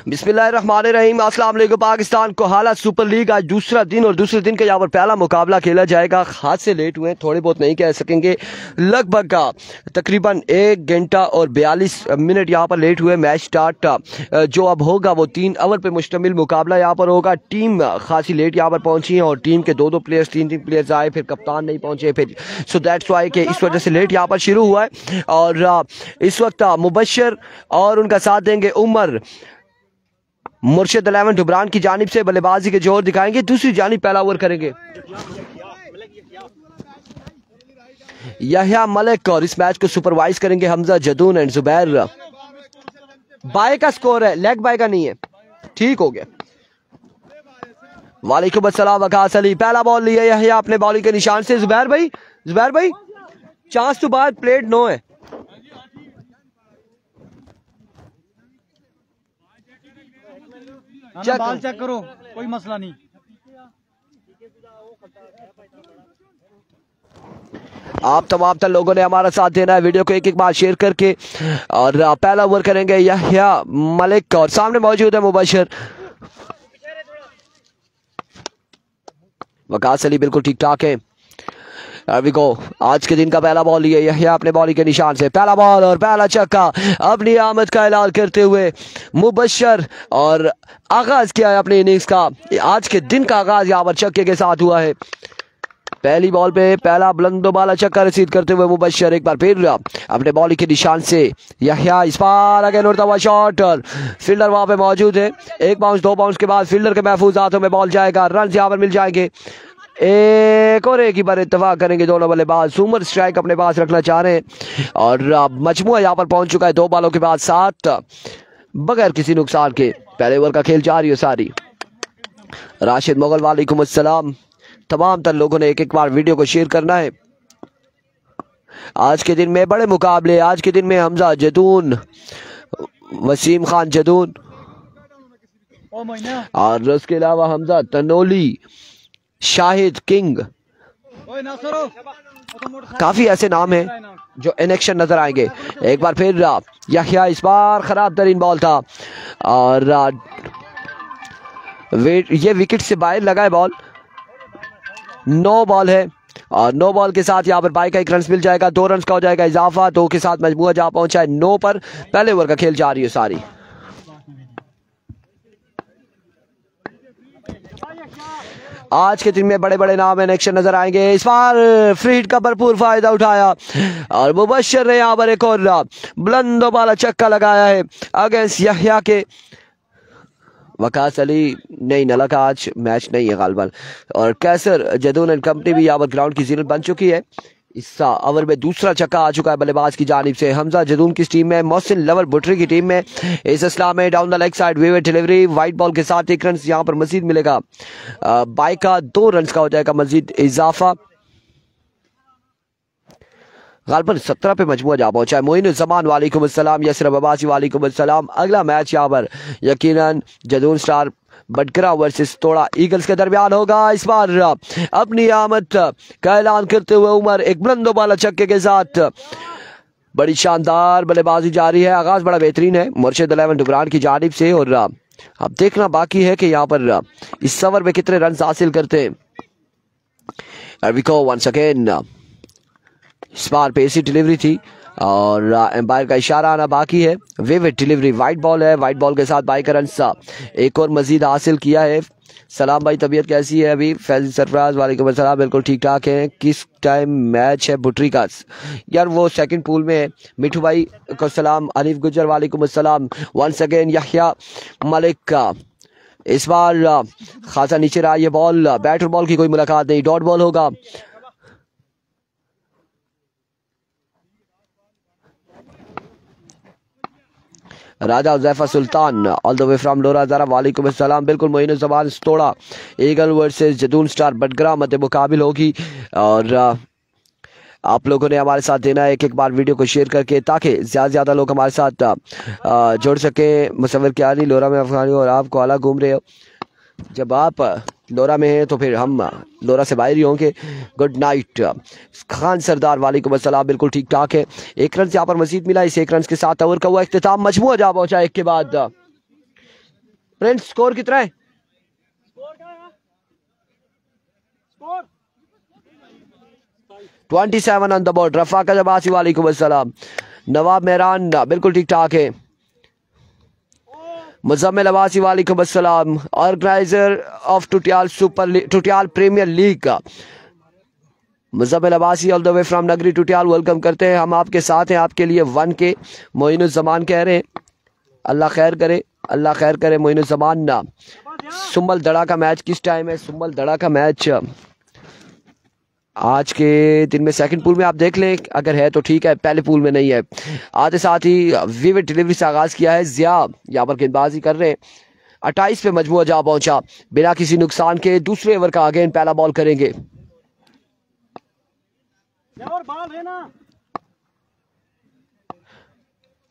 बिस्मिल्लाहिर्रहमानिर्रहीम। अस्सलाम वालेकुम। पाकिस्तान कोहाला सुपर लीग आज दूसरा दिन और दूसरे दिन का यहाँ पर पहला मुकाबला खेला जाएगा। हाथ से लेट हुए थोड़े बहुत नहीं कह सकेंगे, लगभग तकरीबन 1 घंटा और 42 मिनट यहाँ पर लेट हुए। मैच स्टार्ट जो अब होगा वो 3 ओवर पे मुश्तमिल मुकाबला यहाँ पर होगा। टीम खासी लेट यहाँ पर पहुंची है और टीम के दो प्लेयर्स तीन प्लेयर्स आए, फिर कप्तान नहीं पहुंचे, फिर सो दैट्स वाई के इस वजह से लेट यहाँ पर शुरू हुआ है। और इस वक्त मुबशर और उनका साथ देंगे उमर मुर्शिद 11 डुबरान की जानिब से बल्लेबाजी के जोर दिखाएंगे। दूसरी जानिब पहला ओवर करेंगे यहया मलिक और इस मैच को सुपरवाइज करेंगे हमजा जदून एंड जुबैर। बाय का स्कोर है, लेग बाय का नहीं है, ठीक हो गया। वालेकुम अस्सलाम वकास अली। पहला बॉल लिया यहया अपने बॉलिंग के निशान से। जुबैर भाई चांस तो बाद प्लेट 9 है। बॉल चेक करो, कोई मसला नहीं। आप तमाम लोगों ने हमारा साथ देना है, वीडियो को एक बार शेयर करके। और पहला ओवर करेंगे यहया मलिक और सामने मौजूद है मुबशर। वकास अली बिल्कुल ठीक ठाक है। गो आज के दिन का पहला बॉल लिया यहया अपने बॉलिंग के निशान से। पहला बॉल और पहला छक्का अपनी आमद का ऐलान करते हुए मुबशर और आगाज किया है अपनी इनिंग्स का। आज के दिन का आगाज यहाँ पर छक्के के साथ हुआ है। पहली बॉल पे पहला बुलंदो बाला छक्का रसीद करते हुए मुबशर एक बार फिर अपने बॉलिंग के निशान से। यहया इस बार अगेन उड़ता हुआ शॉट और फील्डर वहां पे मौजूद है। 1 बाउंस 2 बाउंस के बाद फील्डर के महफूज हाथों में बॉल जाएगा। रन यहाँ पर मिल जाएंगे। एक और एक ही बार इत्तेफाक करेंगे दोनों बल्लेबाज। सुपर स्ट्राइक अपने पास रखना चाह रहे हैं और मजमुआ यहाँ पर पहुंच चुका है 2 बॉलों के बाद 7 बगैर किसी नुकसान के। पहले ओवर का खेल जारी है सारी। राशिद मुगल वालेकुम अस्सलाम। तमाम लोगों ने एक बार वीडियो को शेयर करना है। आज के दिन में बड़े मुकाबले। आज के दिन में हमजा जदून, वसीम खान जदून और उसके अलावा हमजा तनोली, शाहिद किंग, काफी ऐसे नाम हैं जो इन एक्शन नजर आएंगे। एक बार फिर यहया इस बार खराब तरीन बॉल था और ये विकेट से बाहर लगा है बॉल। 9 बॉल है और 9 बॉल के साथ यहाँ पर बाई का 1 रन मिल जाएगा। 2 रन का हो जाएगा इजाफा। 2 के साथ मजमुआ जा पहुंचा है 9 पर। पहले ओवर का खेल जारी है सारी। आज के दिन में बड़े बड़े नाम इन एक्शन नजर आएंगे। इस बार फ्री हिट का भरपूर फायदा उठाया और मुबशर ने यहाँ पर एक और बुलंदो वाला छक्का लगाया है अगेंस्ट यहया के। वकास अली नहीं नला का आज मैच नहीं है गालबन। और कैसर जदून एंड कंपनी भी यहाँ पर ग्राउंड की जीनत बन चुकी है। इस ओवर में दूसरा छक्का आ चुका है बल्लेबाज की जानिब से। हमजा जदून की टीम में, मोहसिन लवर बुटरी की टीम में। इस इस्लाम में डाउन द लेग साइड वेवेट डिलीवरी, वाइट बॉल के साथ 1 रन यहाँ पर मजीद मिलेगा। बाई का 2 रन का हो जाएगा मजीद इजाफा। गालबन 17 पे मजमुआ जा पहुंचा है। मोइनुज़्ज़मान वालेकुम अस्सलाम। यसरब अब्बासी वालेकुम अस्सलाम। अगला मैच यहाँ पर यकीनन जदून स्टार बटकरा वर्सेस तोड़ा ईगल्स के दरमियान होगा। इस बार अपनी आमद का ऐलान करते हुए उमर एक बुलंदो बाला छक्के के साथ बड़ी शानदार बल्लेबाजी जारी है। आगाज बड़ा बेहतरीन है मुर्शिद 11 डुबरान की जानिब से और अब देखना बाकी है कि यहाँ पर इस ओवर में कितने रन हासिल करते हैं। वंस अगेन इस बार पेसी डिलीवरी थी और एम्पायर का इशारा आना बाकी है। विविड डिलीवरी, वाइट बॉल है। वाइट बॉल के साथ बाई का रन एक और मजीद हासिल किया है। सलाम भाई, तबीयत कैसी है अभी? फैज सरफराज वालेकुम अस्सलाम। बिल्कुल ठीक ठाक है। किस टाइम मैच है बुटरी का? यार वो सेकंड पूल में है। मिठू भाई को सलाम। अलीफ गुजर वालेकुम अस्सलाम। वंस अगेन यहया मलिक का इस बार खासा नीचे रहा ये बॉल। बैट और बॉल की कोई मुलाकात नहीं, डॉट बॉल होगा। राजा उज़ैफा सुल्तान ऑल द वे फ्रॉम लोरा ज़रा वालेकुम अस्सलाम। बिल्कुल मोइनुज़्ज़मान तोड़ा ईगल वर्सेस जदून स्टार बटग्रा मध्य मुकाबिल होगी और आप लोगों ने हमारे साथ देना है एक बार वीडियो को शेयर करके ताकि ज़्यादा लोग हमारे साथ जुड़ सके। मुसव्विर क्या नहीं लोरा में अफगानी और आप कोला घूम रहे हो। जब आप लोरा में है तो फिर हम लोरा से बाहर ही होंगे। गुड नाइट खान सरदार, वालेकुम अस्सलाम। बिल्कुल ठीक ठाक है। 1 रन यहाँ पर मजीद मिला। इस 1 रन के साथ ओवर का हुआ इख्तिताम। मजमूआ जा पहुंचा 1 के बाद। फ्रेंड्स स्कोर कितना है? 27 ऑन द बोर्ड। रफाक अब्बासी, वालेकुम अस्सलाम। नवाब मेहरान, बिल्कुल ठीक ठाक है। मुजम्मिल अब्बासी, वालेकुम अस्सलाम। ऑर्गेनाइजर ऑफ टुटियाल प्रीमियर लीग का Muzammil Abbasi all the way from नगरी टुटियाल, वेलकम करते हैं। हम आपके साथ हैं। आपके लिए 1 के मोइनुज़्ज़मान कह रहे हैं। अल्लाह खैर करे, अल्लाह खैर करे मोइनुज़्ज़मान। ना सुम्मल दड़ा का मैच किस टाइम है? सुम्मल दड़ा का मैच आज के दिन में सेकंड पूल में आप देख लें, अगर है तो ठीक है, पहले पूल में नहीं है। आते साथ ही विविड डिलीवरी से आगाज किया है। जिया यहाँ पर गेंदबाजी कर रहे हैं। 28 पे मजमूआ जा पहुंचा बिना किसी नुकसान के। दूसरे ओवर का अगेन पहला बॉल करेंगे।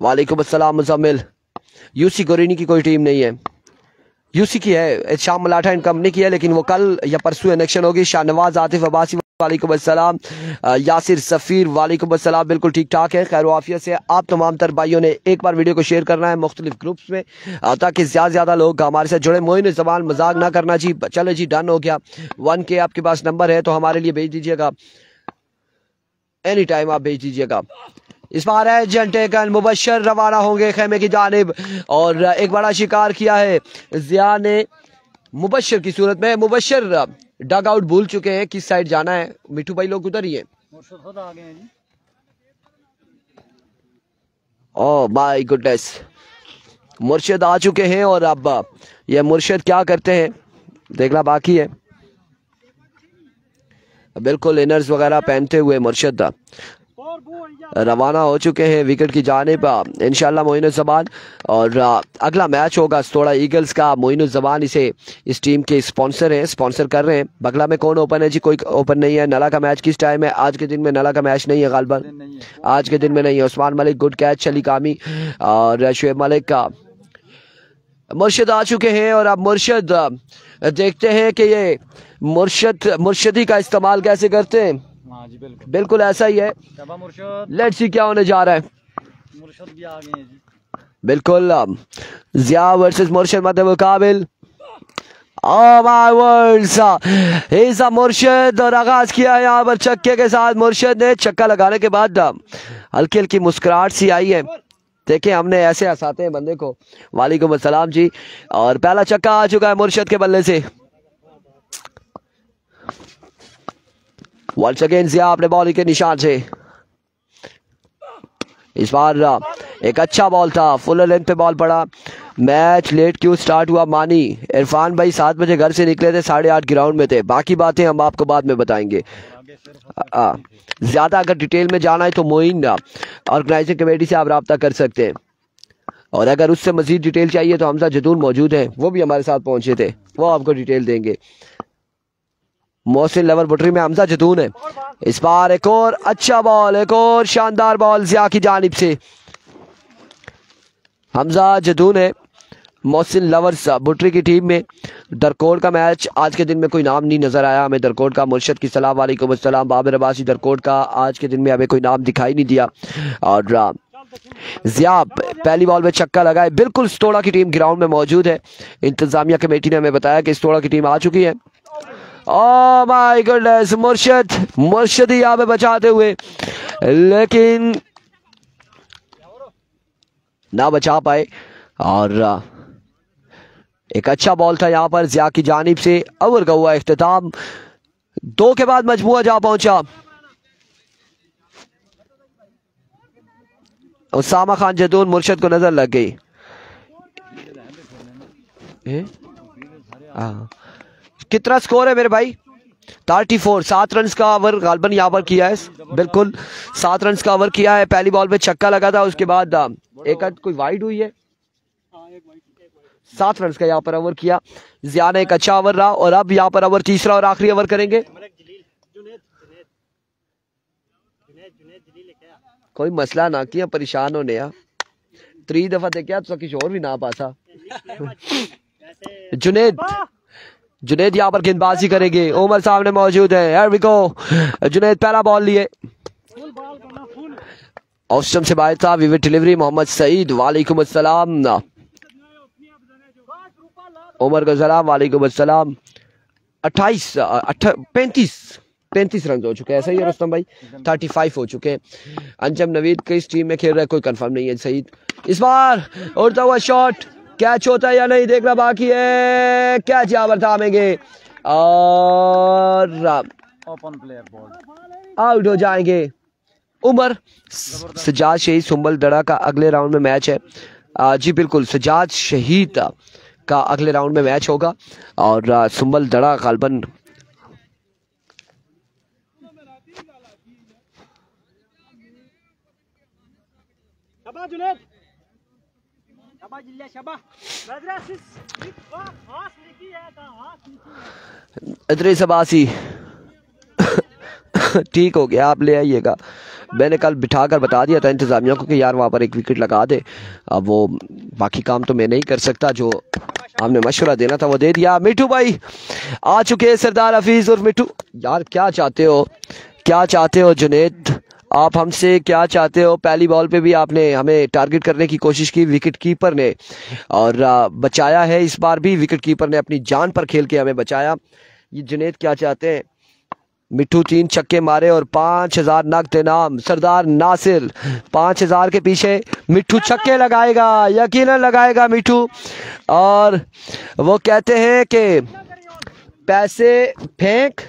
वालेकुम अस्सलाम मुजम्मिल। यूसी गोरीनी की कोई टीम नहीं है, यूसी की है, शाम मलाठा इन कंपनी की है, लेकिन वो कल या परसों इलेक्शन होगी। शाहनवाज आतिफ अब्बासी, वालेकुम अस्सलाम। यासिर सफ़ीर, वालेकुम अस्सलाम। बिल्कुल ठीक ठाक है, खैर आफियत से। आप तमाम तर भाइयों ने एक बार वीडियो को शेयर करना है मुख्तलिफ ग्रुप्स में, ताकि ज़्यादा लोग हमारे साथ जुड़े। मोइनुज़्ज़मान, मजाक ना करना जी। चलो जी, डन हो गया। 1 के आपके पास नंबर है तो हमारे लिए भेज दीजिएगा, एनी टाइम आप भेज दीजिएगा। इस बार है जंटेकन मुबशर रवाना होंगे खेमे की जानिब, और एक बड़ा शिकार किया है जिया ने मुबशर की सूरत में। मुबशर डग आउट भूल चुके हैं किस साइड जाना है। मिठू भाई लोग उधर ही है। ओह माय गुडनेस, मुर्शिद आ चुके हैं और अब ये मुर्शिद क्या करते हैं देखना बाकी है। बिल्कुल इनर्स वगैरह पहनते हुए मुर्शिद रवाना हो चुके हैं विकेट की जानिब इंशाल्लाह मोइनुज़्ज़मान। और अगला मैच होगा थोड़ा ईगल्स का। मोइनुज़्ज़मान इस टीम के स्पॉन्सर हैं, स्पॉन्सर कर रहे हैं। बगला में कौन ओपन है जी? कोई ओपन नहीं है। नला का मैच किस टाइम है? आज के दिन में नला का मैच नहीं है, गालबन आज के दिन में नहीं है। उस्मान मलिक, गुड कैच, शली कामी और शुएब मलिक का। मुर्शिद आ चुके हैं और अब मुर्शिद देखते हैं कि ये मुर्शिदी का इस्तेमाल कैसे करते हैं। जी बिल्कुल ऐसा ही है। लेट्स सी क्या होने जा रहा है। मुर्शिद भी आ गए हैं जी। बिल्कुल जिया वर्सेस मुर्शिद मध्य मुकाबिल। ओह माय वर्ड्स, इज मुर्शिद, और आगाज किया है यहाँ पर छक्के के साथ। मुर्शिद ने छक्का लगाने के बाद हल्की हल्की मुस्कुराहट सी आई है। देखिए हमने ऐसे हंसाते हैं बंदे को। वालेकुम अस्सलाम जी। और पहला छक्का आ चुका है मुर्शिद के बल्ले से। वंस अगेन जिया अपने बॉलिंग के निशान से। इस बार एक अच्छा बॉल था, फुल लेंथ पे बॉल पड़ा। मैच लेट क्यों स्टार्ट हुआ? मानी इरफान भाई 7 बजे घर से निकले थे, 8:30 ग्राउंड में थे। बाकी बातें हम आपको बाद में बताएंगे। ज्यादा अगर डिटेल में जाना है तो मोइन ऑर्गेनाइजिंग कमेटी से आप रब्ता कर सकते हैं, और अगर उससे मजीद डिटेल चाहिए तो हमजा जदून मौजूद है, वो भी हमारे साथ पहुंचे थे, वो आपको डिटेल देंगे। मोहसिन लेवल बुटरी में हमजा जदून है। इस बार एक और अच्छा बॉल, एक और शानदार बॉल जिया की जानिब से। हमजा जदून है मोहसिन लवर्स बुटरी की टीम में। दरकोट का मैच आज के दिन में कोई नाम नहीं नजर आया हमें दरकोट का। मुर्शिद की सलाम, वालेकुम अस्सलाम। बाबर अब्बासी दरकोट का आज के दिन में हमें कोई नाम दिखाई नहीं दिया। और जिया पहली बॉल में छक्का लगाए। बिल्कुल स्तोड़ा की टीम ग्राउंड में मौजूद है। इंतजामिया कमेटी ने हमें बताया कि स्तोड़ा की टीम आ चुकी है। ओह माय गॉडनेस, मुर्शिद यहाँ पे बचाते हुए, लेकिन ना बचा पाए। और एक अच्छा बॉल था यहाँ पर जिया की जानिब से। ओवर का हुआ इख्तिताम। 2 के बाद मजमूआ जा पहुंचा। उसामा खान जदून मुर्शिद को नजर लग गई। कितना स्कोर है मेरे भाई? 34। 7 रन का ओवर गालबन यहाँ पर किया है। बिल्कुल 7 रन का ओवर किया है। पहली बॉल पे छक्का लगा था, उसके बाद एक कोई वाइड हुई है। 7 रन का यहाँ पर ओवर किया जिया ने। एक अच्छा ओवर रहा, और अब यहाँ पर ओवर तीसरा और आखिरी ओवर करेंगे। कोई मसला ना किया, परेशान होने या 3 दफा देखा तो किसी और भी ना पासा। जुनेद जुनेद यहाँ पर गेंदबाजी करेंगे, उमर सामने मौजूद है। Here we go। जुनेद पहला बॉल लिए, ऑफ स्टंप से बाहर था, विविड डिलीवरी मोहम्मद सईद वालेकुम अस्सलाम, उमर का सलाम वालेकुम अस्सलाम। 35 रन हो चुके हैं, सही है रुस्तम भाई, 35 हो चुके हैं। अंजम नवीद किस टीम में खेल रहा है कोई कंफर्म नहीं है। सईद इस बार उड़ता हुआ शॉट, कैच होता है या नहीं देखना बाकी है, कैच यहाँ पर थामेंगे और ओपन प्लेयर बॉल आउट हो जाएंगे। उमर सजाद शहीद सुंबल दड़ा का अगले राउंड में मैच है। जी बिल्कुल, सजाद शहीद का अगले राउंड में मैच होगा और सुंबल दड़ा गालबन इद्रिस अब्बासी ठीक हो गया, आप ले आइएगा। मैंने कल बिठाकर बता दिया था इंतजामिया को कि यार वहाँ पर एक विकेट लगा दे, अब वो बाकी काम तो मैं नहीं कर सकता, जो हमने मशवरा देना था वो दे दिया। मिठू भाई आ चुके हैं, सरदार हफीज और मिठू। यार क्या चाहते हो, क्या चाहते हो जुनेद, आप हमसे क्या चाहते हो? पहली बॉल पे भी आपने हमें टारगेट करने की कोशिश की विकेट कीपर ने, और बचाया है। इस बार भी विकेट कीपर ने अपनी जान पर खेल के हमें बचाया। ये जुनेद क्या चाहते हैं? मिठू 3 छक्के मारे और 5000 नकद इनाम। सरदार नासिर 5000 के पीछे, मिठू छक्के लगाएगा, यकीनन लगाएगा मिठू। और वो कहते हैं कि पैसे फेंक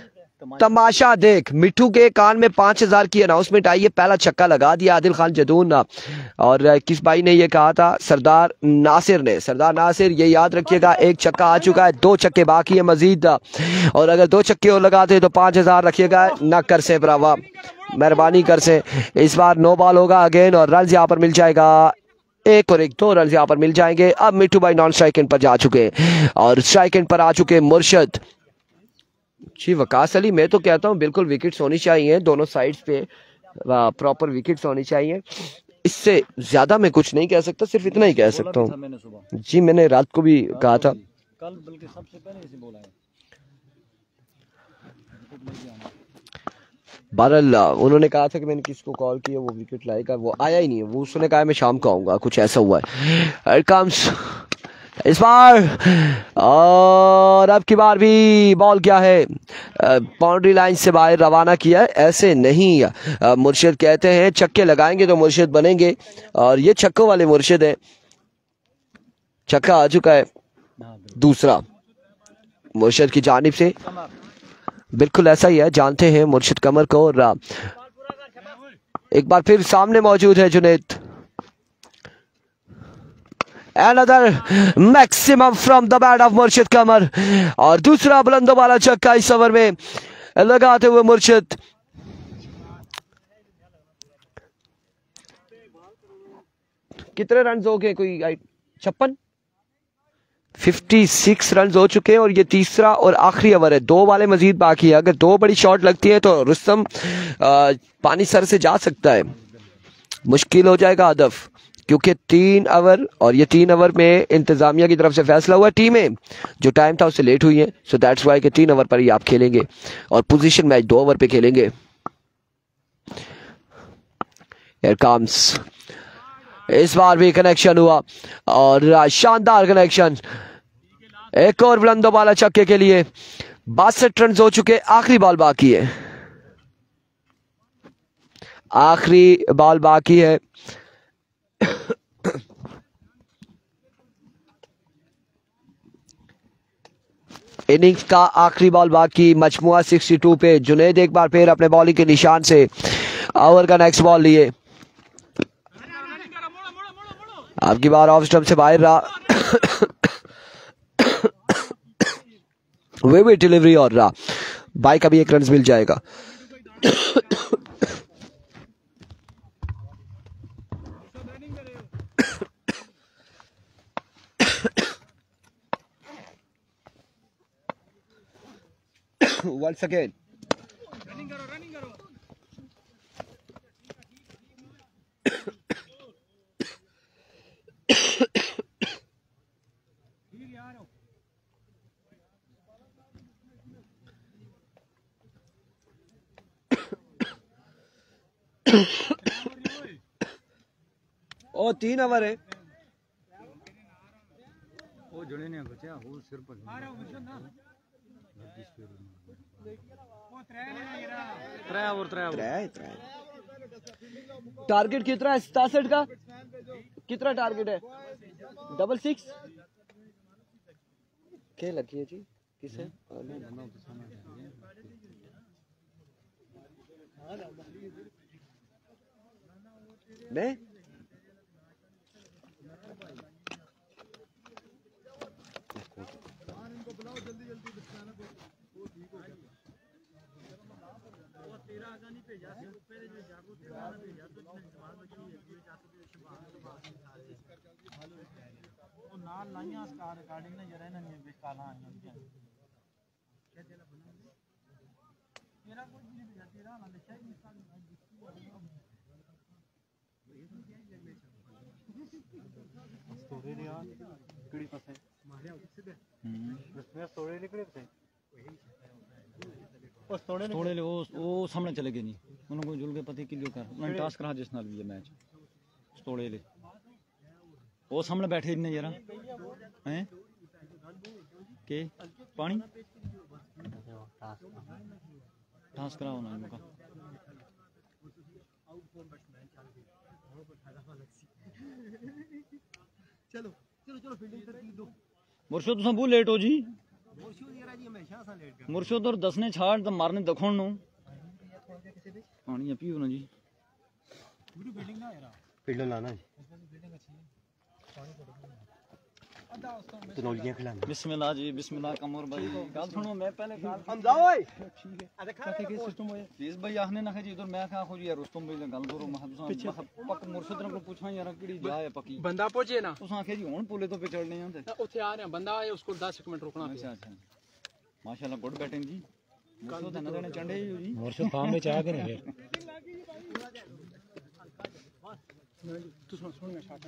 तमाशा देख। मिठू के कान में 5000 की अनाउंसमेंट आई है, पहला छक्का लगा दिया आदिल खान जदून। और किस भाई ने ये कहा था? सरदार नासिर ने। सरदार नासिर, ये याद रखिएगा, एक छक्का आ चुका है, 2 छक्के बाकी है मजीद, और अगर 2 छक्के और लगाते तो 5000 रखिएगा। ना कर से ब्रावा, मेहरबानी कर से। इस बार 9 बॉल होगा अगेन और रन यहाँ पर मिल जाएगा, 1 और 1, 2 रन यहाँ पर मिल जाएंगे। अब मिठू भाई नॉन स्ट्राइक एंड पर जा चुके और स्ट्राइक एंड पर आ चुके मुर्शद जी। वकास अली, मैं तो कहता हूँ बिल्कुल विकेट्स होनी चाहिए दोनों साइड्स पे, प्रॉपर विकेट्स होनी चाहिए। इससे ज्यादा मैं कुछ नहीं कह सकता, सिर्फ इतना ही कह सकता हूँ जी। मैंने रात को भी कहा था, कल बल्कि सबसे पहले इसे बोला है। बहरहाल उन्होंने कहा था कि मैंने किसको कॉल किया वो विकेट लाएगा, वो आया ही नहीं है। वो उसने कहा मैं शाम को आऊंगा, कुछ ऐसा हुआ है। कम्स इस बार, और अब की बार भी बॉल क्या है, बाउंड्री लाइन से बाहर रवाना किया है। ऐसे नहीं, मुर्शिद कहते हैं छक्के लगाएंगे तो मुर्शिद बनेंगे, और ये छक्कों वाले मुर्शिद हैं। छक्का आ चुका है दूसरा मुर्शिद की जानिब से, बिल्कुल ऐसा ही है, जानते हैं मुर्शिद कमर को। और एक बार फिर सामने मौजूद है Junaid. Another maximum from the bat of मुर्शिद कमर, और दूसरा बुलंदो वाला छक्का इस ओवर में लगाते हुए मुर्शिद। कितने रन हो गए? कोई 56 रन हो चुके हैं, और ये तीसरा और आखिरी ओवर है। 2 वाले मजीद बाकी है। अगर 2 बड़ी शॉट लगती है तो रुस्तम पानी सर से जा सकता है, मुश्किल हो जाएगा हदफ, क्योंकि 3 ओवर, और ये 3 ओवर में इंतजामिया की तरफ से फैसला हुआ, टीमें जो टाइम था उससे लेट हुई है, सो दैट्स वाई कि 3 ओवर पर ही आप खेलेंगे और पोजीशन मैच 2 ओवर पे खेलेंगे। Here comes, इस बार भी कनेक्शन हुआ और शानदार कनेक्शन। एक और बुलंदो वाला छक्के के लिए 62 रन हो चुके, आखिरी बॉल बाकी है, आखिरी बॉल बाकी है। इनिंग्स का आखिरी बॉल बाकी, मजमुआ 62 पे। जुनेद एक बार फिर अपने बॉलिंग के निशान से ओवर का नेक्स्ट बॉल लिए, आपकी बार ऑफ स्टंप से बाहर रहा, वे भी डिलीवरी और रहा, बाइक अभी 1 रन मिल जाएगा। Once again, ओ 3 ओवर है वो जड़े ने बचा वो सिर पर टारगेट कितना है 67 का? कितना टारगेट है? 66 क्या लगी है जी? किसे मैं थोड़े ले वो सामने चले गए नहीं उनको जुल के पति किलो कर उन्होंने टास्क रहा जिस नाल भी मैच थोड़े ले वो सामने बैठे नहीं जरा हैं के पानी टास्क कराओ ना इनका चलो चलो चलो फील्डिंग कर दो मुर्शद तुम बहुत लेट हो जी मुर्शद और 10 ने छाड़ तो मारने दखोण नु पानी पीओ ना जी पूरी बिल्डिंग ना यार फील्ड लाना जी तनौलियां खिलाना बिस्मिल्लाह जी बिस्मिल्लाह कमर भाई गाल सुनो मैं पहले हम जाओ ओए ठीक है अरे खा के सिस्टम है प्लीज भाई आपने ना जी इधर मैं खा खो जी यार रुस्तम भाई गल करो मैं पक मुर्शद को पूछा यार केड़ी जा है पक्की बंदा पहुंचे ना तुस आखे जी हुन पुले तो पे चढ़ने हैं ओथे आ रहे बंदा आए उसको 10 मिनट रुकना अच्छा अच्छा माशाल्लाह गुड बैटिंग जी मुर्शद ना देने चंडे जी मुर्शद फार्म में चाह के नहीं तू सुन मैं शॉट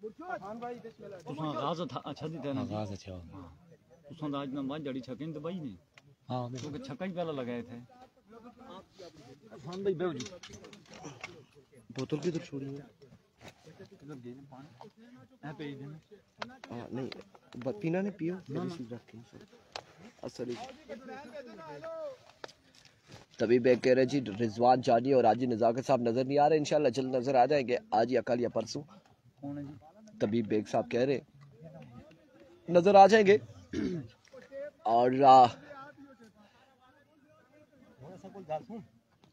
खान भाई बिस्मिल्लाह तुसा आगाज अच्छा दी देना आगाज अच्छा तुसा आज ना मां जड़ी छके तो भाई ने हां क्योंकि छक्का ही पहला लगाए थे खान भाई बेव जी बोतल की तो छोड़ी है इधर दे दे पानी है पे देना हां नहीं पीना ने पियो रिसीव रख के असली तभी बैग कह रहे जी रिजवान जानी और आजी नजाकत साहब नजर नहीं आ रहे इंशाल्लाह जल्द नजर आ जाएंगे आज या कल या परसों कौन है जी तभी बैग साहब कह रहे नजर आ जाएंगे और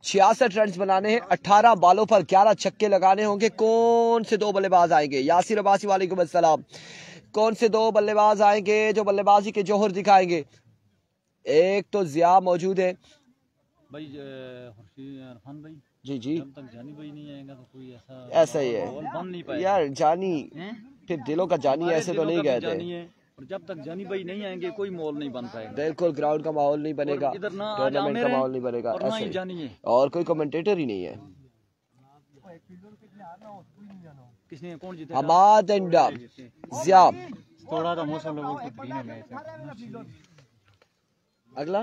66 रन बनाने हैं 18 बालों पर 11 छक्के लगाने होंगे कौन से दो बल्लेबाज आएंगे यासिर अब्बासी वालेकुम अस्सलाम कौन से दो बल्लेबाज आएंगे जो बल्लेबाजी के जौहर दिखाएंगे एक तो जिया मौजूद है भाई इरफान भाई जी जी जब तक जानी भाई नहीं आएगा तो कोई ऐसा ही है बन नहीं पाएगा यार जानी फिर दिलों का जानी ऐसे तो नहीं कहते और जब तक जानी भाई नहीं आएंगे कोई माहौल नहीं बन पाएगा बिल्कुल ग्राउंड का माहौल नहीं बनेगा टूर्नामेंट का माहौल नहीं बनेगा ऐसे और कोई कमेंटेटर ही नहीं है किसने कौन जीता हमाद एंड जिया थोड़ा तो मौसम लोगों को ग्रीन है मैच अगला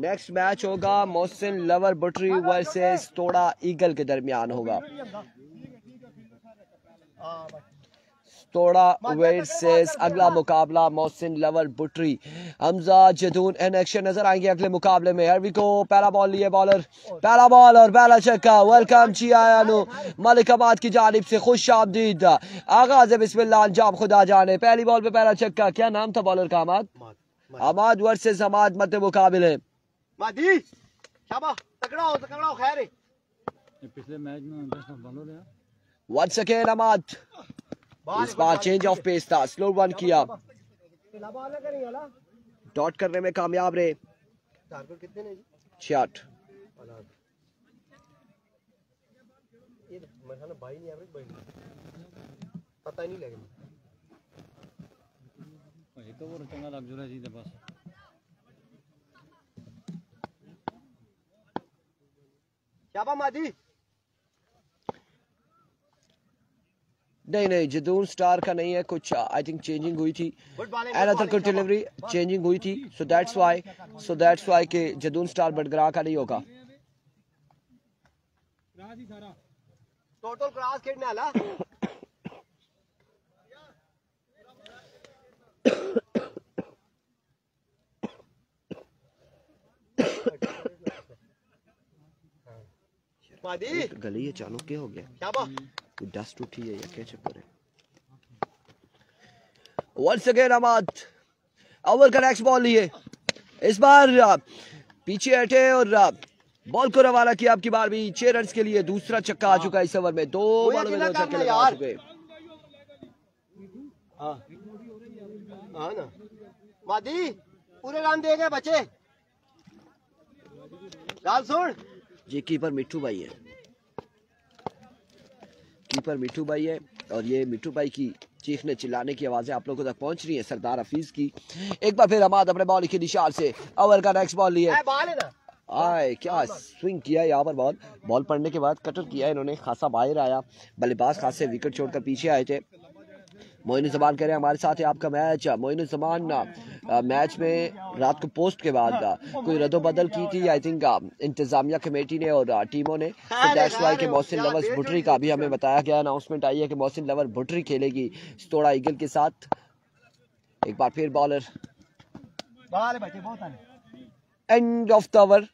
नेक्स्ट मैच होगा मोहसिन लवर बुटरी वर्सेस तोड़ा ईगल के दरमियान होगा तोड़ा वर्सेस अगला मुकाबला मोहसिन लवर बुटरी हमजा जदून इन एक्शन नजर आएंगे अगले मुकाबले में हियर वी गो पहला बॉल लिए बॉलर पहला बॉल और पहला छक्का वेलकम जी आयानो मलिकाबाद की जानिब से खुश आमदीद आगाज बिस्मिल्लाह अंजाम खुदा जाने पहली बॉल पे पहला छक्का क्या नाम था बॉलर का अमाद वर्सेस अमाद मध्य मुकाबले मादी शाबाश तगड़ा हो खैर है पिछले मैच में 10 बॉलर है वंस अगेन अमाद इस बार चेंज ऑफ पेस था स्लो वन किया डॉट करने में कामयाब रहे टारगेट कितने ने जी 66 ये मेरे ख्याल में भाई नहीं एवरेज भाई पता ही नहीं लगेगा तो वो चंगा लग जुला जी बस शाबाश मादी नहीं जदून स्टार का नहीं है कुछ आई थिंक चेंजिंग हुई थी अनदर कुछ डिलीवरी चेंजिंग हुई थी सो दैट्स व्हाई के जदून स्टार बडगरा का नहीं होगा टोटल क्रॉस खेलने वाला मादी गली अचानक क्या हो गया? शाबाश डस्ट उठी है या क्या चक्कर है? वंस अगेन अहमद ओवर का नेक्स्ट बॉल लिए, इस बार पीछे हटे और बॉल को रवाना किया। आपकी बार भी 6 रन के लिए दूसरा छक्का आ चुका है इस ओवर में। 2 बॉलों में 2 छक्के लगा चुके। हाँ ना मादी पूरे रन दे गए बच्चे। गाल सुन, ये कीपर मिट्टू भाई है, कीपर मिट्टू भाई है और ये मिट्टू भाई की चीखने चिल्लाने की आवाजें आप लोगों तक पहुंच रही है सरदार हफीज की। एक बार फिर अहमद अपने बॉल के निशान से ओवर का नेक्स्ट बॉल लिए। आए क्या स्विंग किया यहाँ पर, बॉल पड़ने के बाद कटर किया इन्होंने, खासा बाहर आया। बल्लेबाज खासे विकेट छोड़कर पीछे आए थे। मोइनुज़्ज़मान कह रहे हैं हमारे साथ है आपका मैच। मोइनुज़्ज़मान मैच में रात को पोस्ट के बाद कोई रद्दोबदल की थी आई थिंक इंतजामिया कमेटी ने और टीमों ने। तो दैट्स व्हाई कि मोहसिन लवर्स भुट्टरी का भी हमें बताया गया, अनाउंसमेंट आई है कि मोहसिन लवर भुट्टरी खेलेगी स्तोड़ा ईगल के साथ। एक बार फिर bowler end of the over,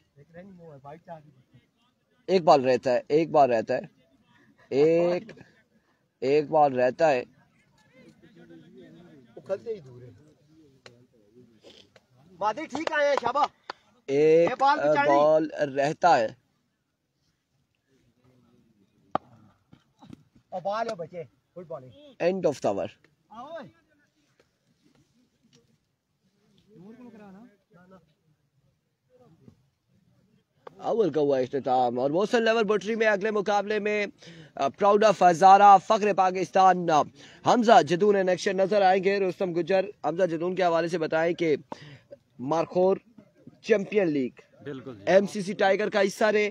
एक बॉल रहता है, एक बॉल रहता है, एक बॉल रहता है। ही दूर है मादी, ठीक आए शाबाश। एक बॉल रहता है और बॉल है बचे, full bowling end of the over. अव्वल का हुआ इख्तिताम और मोहसिन लवर भुट्टरी में अगले मुकाबले में प्राउड ऑफ हजारा फख्र पाकिस्तान हमजा जदून नेक्शन नजर आएंगे। रुस्तम गुज्जर हमजा जदून के हवाले से बताएं कि markhor champion league MCC tiger का हिस्सा रहे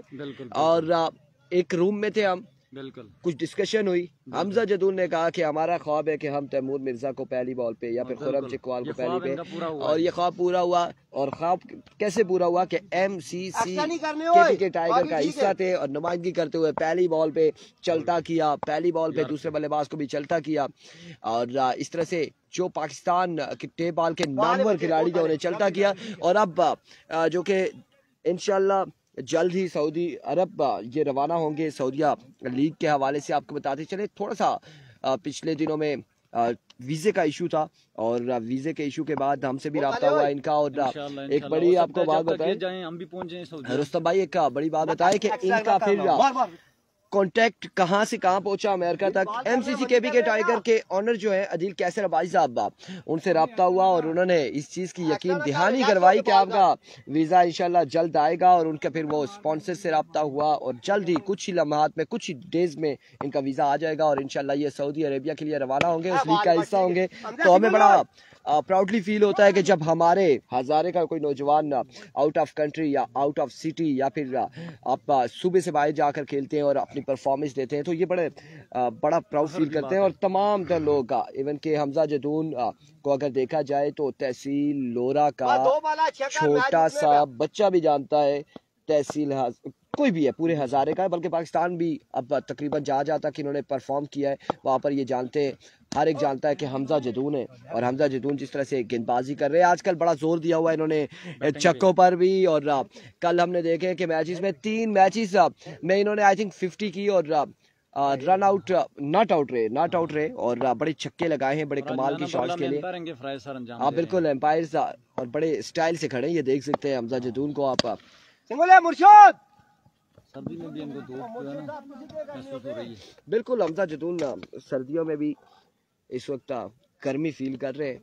और एक रूम में थे हम, कुछ डिस्कशन हुई। हमजा जदून ने कहा कि हमारा ख्वाब है कि हम तैमूर मिर्जा को पहली बॉल पे या फिर खुरम चिकवाल को पहली पे, और ये ख्वाब पूरा हुआ। और ख्वाब कैसे पूरा हुआ कि एमसीसी के टाइगर का हिस्सा थे और नुमाइंदगी करते हुए पहली बॉल पे चलता किया, पहली बॉल पे दूसरे बल्लेबाज को भी चलता किया। और इस तरह से जो पाकिस्तान के टेप बॉल के नामवर खिलाड़ी थे उन्हें चलता किया। और अब जो कि इंशाल्लाह जल्द ही सऊदी अरब ये रवाना होंगे सऊदिया लीग के हवाले से आपको बताते चले। थोड़ा सा पिछले दिनों में वीजे का इशू था और वीजे के इशू के बाद हमसे भी रब्ता हुआ इनका। और एक बड़ी आपको बात बताएं, हम भी पहुंच जाएं रुस्तम भाई, एक बड़ी बात बताएं कि इनका फिर कॉन्टैक्ट कहां से कहां पहुंचा अमेरिका तक। एमसीसी के टाइगर के ऑनर जो है अदील कैसर अब्बासी साहब, उनसे रब्ता हुआ और उन्होंने इस चीज की यकीन दहानी करवाई कि आपका वीजा इंशाल्लाह जल्द आएगा। और उनका फिर वो स्पॉन्सर से रब्ता हुआ और जल्द ही कुछ ही लम्हात में, कुछ ही डेज में इनका वीजा आ जाएगा और इंशाल्लाह ये सऊदी अरेबिया के लिए रवाना होंगे, उस लीग का हिस्सा होंगे। तो हमें बड़ा प्राउडली फील होता है कि जब हमारे हजारे का कोई नौजवान आउट ऑफ कंट्री या आउट ऑफ सिटी या फिर आप सूबे से बाहर जाकर खेलते हैं और अपनी परफॉर्मेंस देते हैं, तो ये बड़ा प्राउड फील करते हैं। और तमाम लोग इवन के हमजा जदून को अगर देखा जाए तो तहसील लोरा का छोटा सा बच्चा भी जानता है, तहसील कोई भी है पूरे हजारे का, बल्कि पाकिस्तान भी अब तकरीबन जहाँ जहाँ तक इन्होंने परफॉर्म किया है वहाँ पर ये जानते हैं, हर एक जानता है कि हमजा जदून है। और हमजा जदून जिस तरह से गेंदबाजी कर रहे हैं आजकल, बड़ा जोर दिया हुआ है इन्होंने छक्कों पर भी। और कल हमने देखे कि मैचेस में 3 मैचेस में इन्होंने आई थिंक 50 की और रन आउट नॉट आउट रहे और बड़े छक्के लगाए हैं, बड़े कमाल की शॉट्स के लिए। आप बिल्कुल एम्पायर्स और बड़े स्टाइल से खड़े हैं, ये देख सकते हैं हमजा जदून को आप। सर्दी में भी इनको धूप जो है ना महसूस हो रही है। बिल्कुल हमजा जदून सर्दियों में भी इस वक्त गर्मी फील कर रहे हैं।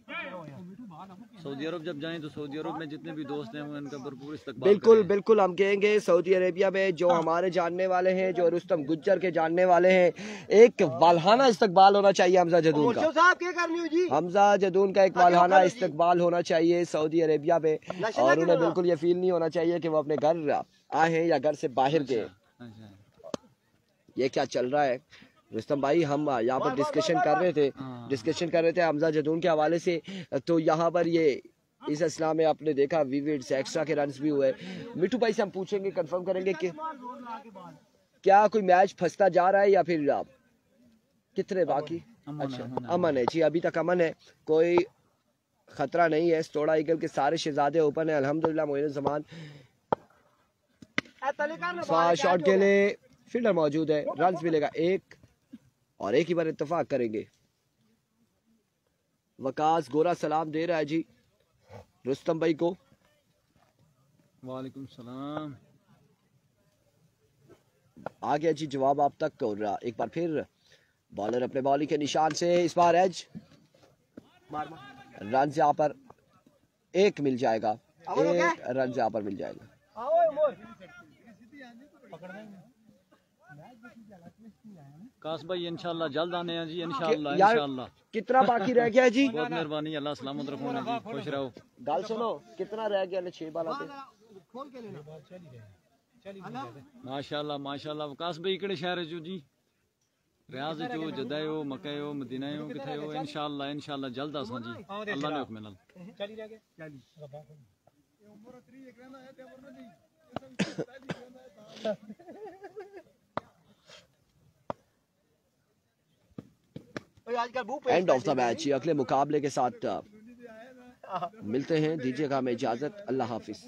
सऊदी अरब जब जाएं तो सऊदी अरब में जितने भी दोस्त हैं वो इनका भरपूर इस्तकबाल बिल्कुल हम कहेंगे सऊदी अरेबिया में जो हमारे जानने वाले हैं, जो रुस्तम गुज्जर के जानने वाले हैं, एक वालहाना इस्तकबाल होना चाहिए हमजा जदून का। हमजा जदून का एक वालहाना इस्तकबाल होना चाहिए सऊदी अरेबिया में। और उन्हें बिल्कुल ये फील नहीं होना चाहिए कि वो अपने घर आए हैं या घर से बाहर गए। ये क्या चल रहा है रुस्तम भाई, हम यहाँ पर डिस्कशन कर रहे थे हमजा जदून के हवाले से। तो यहाँ पर ये इस असला में आपने देखा विविड से एक्स्ट्रा के रन्स भी हुए। मिठू भाई से हम पूछेंगे, कंफर्म करेंगे क्या कोई मैच फंसता जा रहा है या फिर कितने बाकी? अमन अच्छा है, अमन है जी, अभी तक अमन है, कोई खतरा नहीं है। स्टोड़ा ईगल के सारे शहजादे ओपन है अल्हम्दुलिल्लाह। मोइन जमान शॉट के लिए फील्डर मौजूद है, रन मिलेगा एक और एक ही बार इत्तेफाक करेंगे। वकास गोरा सलाम दे रहा है जी रुस्तम भाई को। वालेकुम सलाम। आ गया जी जवाब आप तक। और एक बार फिर बॉलर अपने बॉलिंग के निशान से इस बार एज रन यहाँ पर एक मिल जाएगा, एक रन यहाँ पर मिल जाएगा। काश भाई इंशाल्लाह जल्द आने हैं जी, इंशाल्लाह यार इंशाल्लाह। कितना बाकी रह गया है जी? बहुत मेहरबानी, अल्लाह सलामत रखो ना जी, खुश रहो। गाल सुनो कितना रह गया? 6 बाल आते। माशाल्लाह माशाल्लाह। वकास भाई केड़े शहर जो जी? रियाज जो, जदा हो, मक्का हो, मदीना हो, किथे हो? इंशाल्लाह इंशाल्लाह जल्द आसा जी, अल्लाह ने हुक्म नाल। End of the match. अगले मुकाबले के साथ मिलते हैं, दीजिएगा हमें इजाजत। अल्लाह हाफिज।